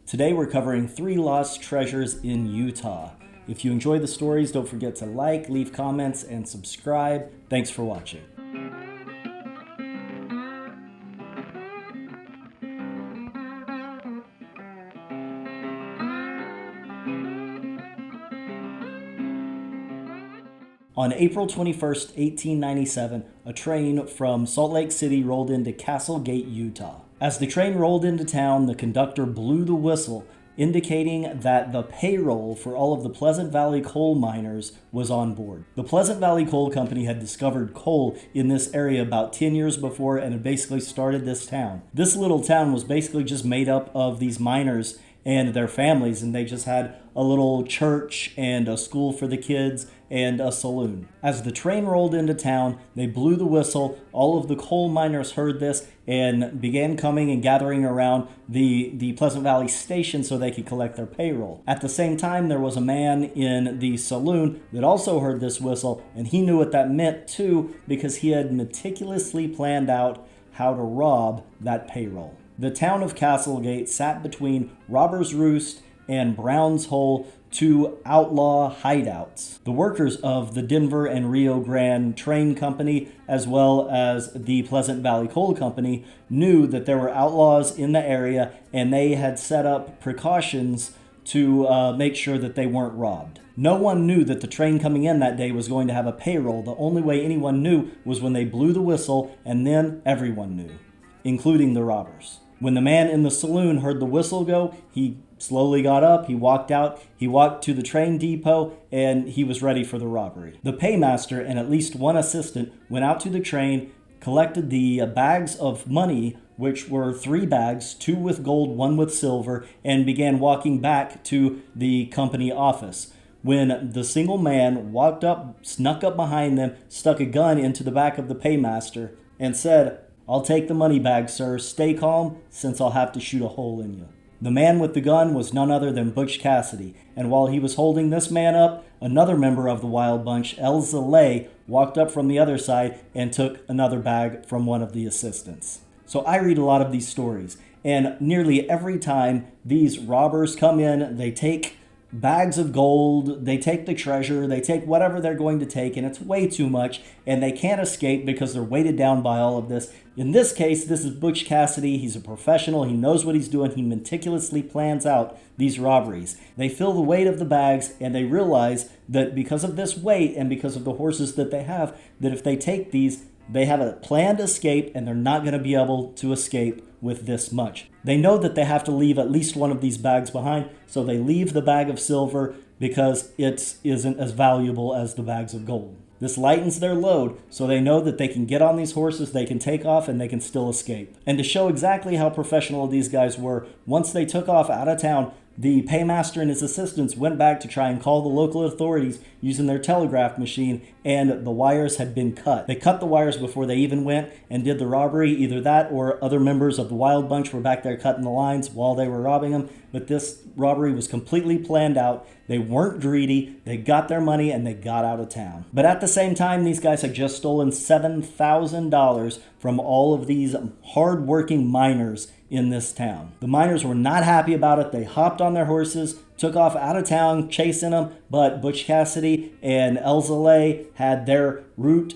Today we're covering 3 lost treasures in Utah. If you enjoy the stories, don't forget to like, leave comments, and subscribe. Thanks for watching. On April 21st, 1897, a train from Salt Lake City rolled into Castle Gate, Utah. As the train rolled into town, the conductor blew the whistle, indicating that the payroll for all of the Pleasant Valley coal miners was on board. The Pleasant Valley Coal Company had discovered coal in this area about 10 years before and had basically started this town. This little town was basically just made up of these miners and their families, and they just had a little church and a school for the kids and a saloon. As the train rolled into town, they blew the whistle. All of the coal miners heard this and began coming and gathering around the Pleasant Valley station so they could collect their payroll. At the same time, there was a man in the saloon that also heard this whistle, and he knew what that meant too, because he had meticulously planned out how to rob that payroll. The town of Castlegate sat between Robber's Roost and Brown's Hole, 2 outlaw hideouts. The workers of the Denver and Rio Grande Train Company, as well as the Pleasant Valley Coal Company, knew that there were outlaws in the area, and they had set up precautions to make sure that they weren't robbed. No one knew that the train coming in that day was going to have a payroll. The only way anyone knew was when they blew the whistle, and then everyone knew, including the robbers. When the man in the saloon heard the whistle go, he slowly got up, he walked out, he walked to the train depot, and he was ready for the robbery. The paymaster and at least one assistant went out to the train, collected the bags of money, which were 3 bags, 2 with gold, 1 with silver, and began walking back to the company office. When the single man walked up, snuck up behind them, stuck a gun into the back of the paymaster, and said, "I'll take the money bag, sir. Stay calm, since I'll have to shoot a hole in you." The man with the gun was none other than Butch Cassidy, and while he was holding this man up, another member of the Wild Bunch, Elza Lay, walked up from the other side and took another bag from one of the assistants. So I read a lot of these stories, and nearly every time these robbers come in, they take bags of gold, they take the treasure, they take whatever they're going to take, and it's way too much, and they can't escape because they're weighted down by all of this. In this case, this is Butch Cassidy. He's a professional. He knows what he's doing. He meticulously plans out these robberies. They feel the weight of the bags, and they realize that because of this weight and because of the horses that they have, that if they take these, they have a planned escape, and they're not going to be able to escape with this much. They know that they have to leave at least one of these bags behind, so they leave the bag of silver because it isn't as valuable as the bags of gold. This lightens their load, so they know that they can get on these horses, they can take off, and they can still escape. And to show exactly how professional these guys were, once they took off out of town, the paymaster and his assistants went back to try and call the local authorities using their telegraph machine, and the wires had been cut. They cut the wires before they even went and did the robbery. Either that or other members of the Wild Bunch were back there cutting the lines while they were robbing them. But this robbery was completely planned out. They weren't greedy. They got their money and they got out of town. But at the same time, these guys had just stolen $7,000 from all of these hard-working miners in this town. The miners were not happy about it. They hopped on their horses, took off out of town chasing them, but Butch Cassidy and Elza Lay had their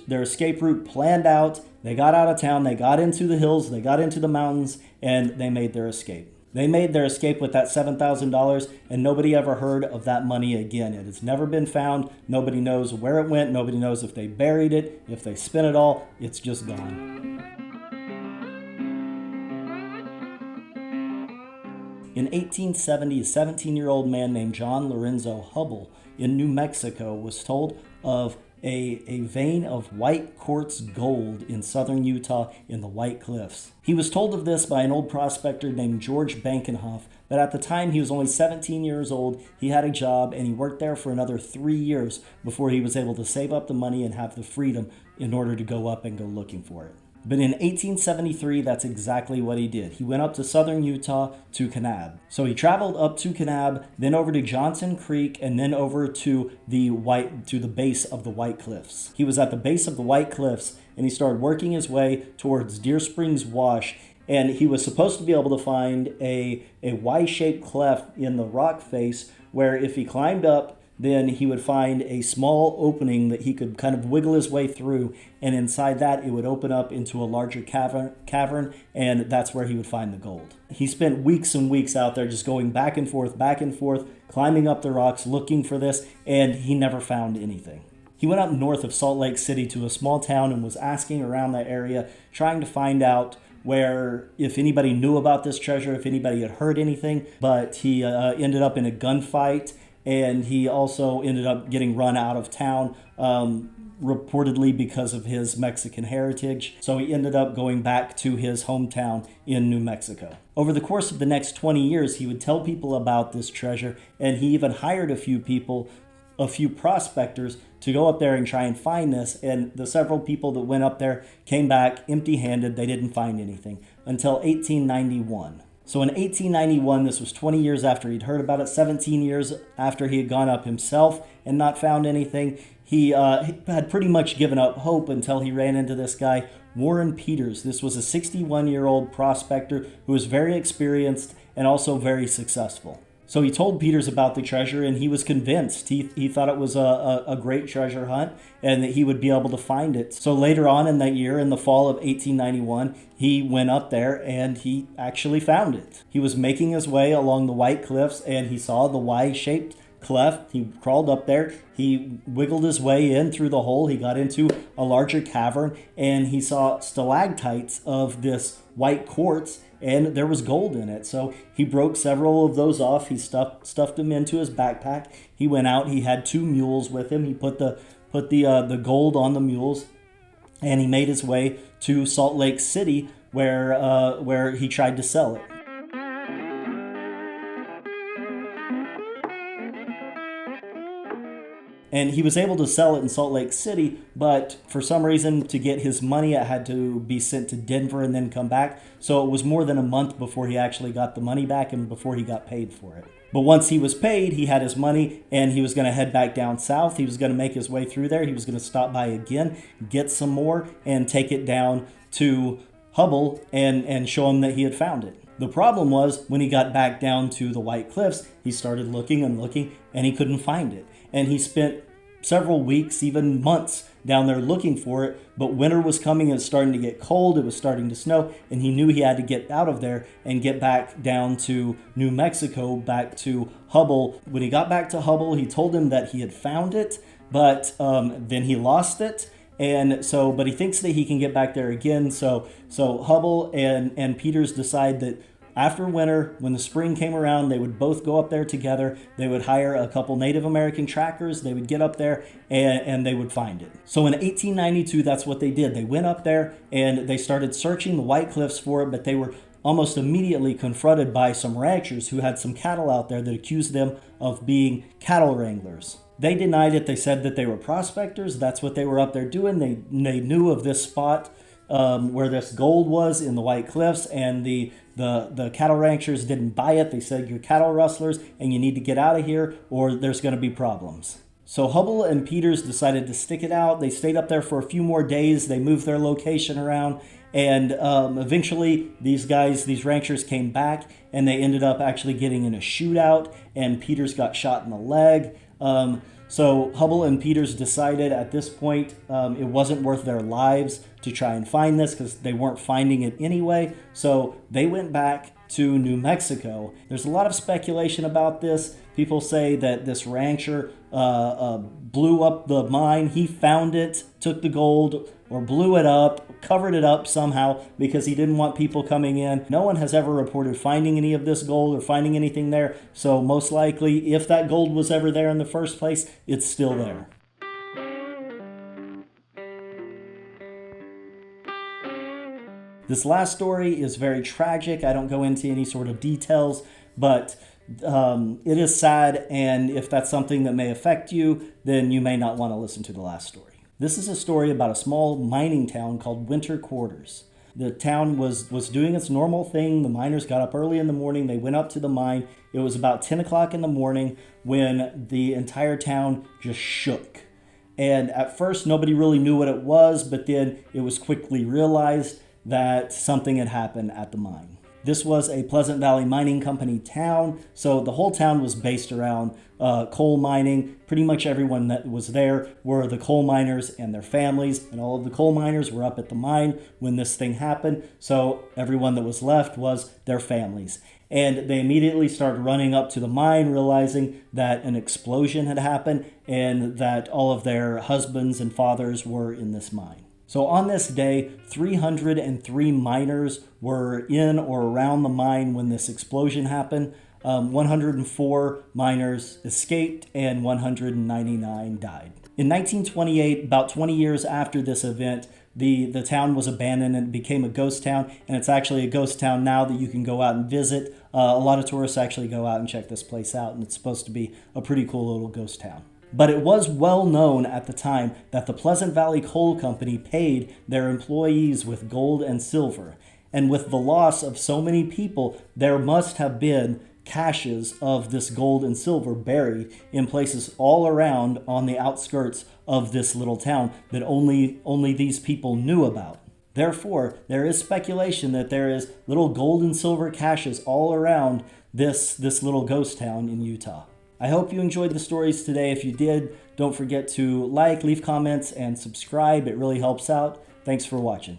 escape route planned out. They got out of town, they got into the hills, they got into the mountains, and they made their escape. They made their escape with that $7,000, and nobody ever heard of that money again. It has never been found. Nobody knows where it went. Nobody knows if they buried it, if they spent it all. It's just gone. In 1870, a 17-year-old man named John Lorenzo Hubble in New Mexico was told of a vein of white quartz gold in southern Utah in the White Cliffs. He was told of this by an old prospector named George Bankenhoff, but at the time he was only 17 years old, he had a job, and he worked there for another 3 years before he was able to save up the money and have the freedom in order to go up and go looking for it. But in 1873, that's exactly what he did. He went up to southern Utah to Kanab. So he traveled up to Kanab, then over to Johnson Creek, and then over to the base of the White Cliffs. He was at the base of the White Cliffs, and he started working his way towards Deer Springs Wash, And he was supposed to be able to find a Y-shaped cleft in the rock face where if he climbed up, then he would find a small opening that he could kind of wiggle his way through, and inside that it would open up into a larger cavern, and that's where he would find the gold. He spent weeks and weeks out there just going back and forth, climbing up the rocks, looking for this, and he never found anything. He went up north of Salt Lake City to a small town and was asking around that area, trying to find out if anybody knew about this treasure, if anybody had heard anything, but he ended up in a gunfight, and he also ended up getting run out of town, reportedly because of his Mexican heritage. So he ended up going back to his hometown in New Mexico. Over the course of the next 20 years, he would tell people about this treasure, and he even hired a few prospectors to go up there and try and find this. And the several people that went up there came back empty-handed. They didn't find anything until 1891. So in 1891, this was 20 years after he'd heard about it, 17 years after he had gone up himself and not found anything. He had pretty much given up hope until he ran into this guy, Warren Peters. This was a 61-year-old prospector who was very experienced and also very successful. So he told Peters about the treasure, and he was convinced. He thought it was a great treasure hunt and that he would be able to find it. So later on in that year, in the fall of 1891, he went up there and he actually found it. He was making his way along the White Cliffs, and he saw the Y-shaped cleft. He crawled up there. He wiggled his way in through the hole. He got into a larger cavern, and he saw stalactites of this white quartz, and there was gold in it. So he broke several of those off. He stuffed them into his backpack. He went out. He had 2 mules with him. He put the gold on the mules, and he made his way to Salt Lake City, where he tried to sell it. And he was able to sell it in Salt Lake City, but for some reason, to get his money, it had to be sent to Denver and then come back. So it was more than a month before he actually got the money back and before he got paid for it. But once he was paid, he had his money, and he was going to head back down south. He was going to make his way through there. He was going to stop by again, get some more, and take it down to Hubble and show him that he had found it. The problem was, when he got back down to the White Cliffs, he started looking, and he couldn't find it. And he spent several weeks, even months, down there looking for it. But winter was coming, and it's starting to get cold. It was starting to snow, and he knew he had to get out of there and get back down to New Mexico, back to Hubble. When he got back to Hubble, he told him that he had found it, but then he lost it. But he thinks that he can get back there again. So Hubble and Peters decide that after winter, when the spring came around, they would both go up there together. They would hire a couple Native American trackers. They would get up there and they would find it. So in 1892, that's what they did. They went up there and they started searching the White Cliffs for it, but they were almost immediately confronted by some ranchers who had some cattle out there that accused them of being cattle wranglers. They denied it. They said that they were prospectors. That's what they were up there doing. They knew of this spot where this gold was in the White Cliffs, and the cattle ranchers didn't buy it. They said, "You're cattle rustlers and you need to get out of here or there's going to be problems." So Hubble and Peters decided to stick it out. They stayed up there for a few more days. They moved their location around, and eventually these ranchers came back, and they ended up actually getting in a shootout, and Peters got shot in the leg. So Hubble and Peters decided at this point it wasn't worth their lives to try and find this because they weren't finding it anyway. So they went back to New Mexico. There's a lot of speculation about this. People say that this rancher blew up the mine. He found it, took the gold, or blew it up, covered it up somehow because he didn't want people coming in. No one has ever reported finding any of this gold or finding anything there. So most likely, if that gold was ever there in the first place, it's still there. This last story is very tragic. I don't go into any sort of details, but it is sad, and if that's something that may affect you, then you may not want to listen to the last story. This is a story about a small mining town called Winter Quarters. The town was doing its normal thing. The miners got up early in the morning. They went up to the mine. It was about 10 o'clock in the morning when the entire town just shook. And at first, nobody really knew what it was, but then it was quickly realized that something had happened at the mine. This was a Pleasant Valley Mining Company town, so the whole town was based around coal mining. Pretty much everyone that was there were the coal miners and their families, and all of the coal miners were up at the mine when this thing happened, so everyone that was left was their families. And they immediately started running up to the mine, realizing that an explosion had happened and that all of their husbands and fathers were in this mine. So on this day, 303 miners were in or around the mine when this explosion happened. 104 miners escaped and 199 died. In 1928, about 20 years after this event, the town was abandoned and it became a ghost town, and it's actually a ghost town now that you can go out and visit. A lot of tourists actually go out and check this place out, and it's supposed to be a pretty cool little ghost town. But it was well known at the time that the Pleasant Valley Coal Company paid their employees with gold and silver. And with the loss of so many people, there must have been caches of this gold and silver buried in places all around on the outskirts of this little town that only these people knew about. Therefore, there is speculation that there is little gold and silver caches all around this little ghost town in Utah. I hope you enjoyed the stories today. If you did, don't forget to like, leave comments, and subscribe. It really helps out. Thanks for watching.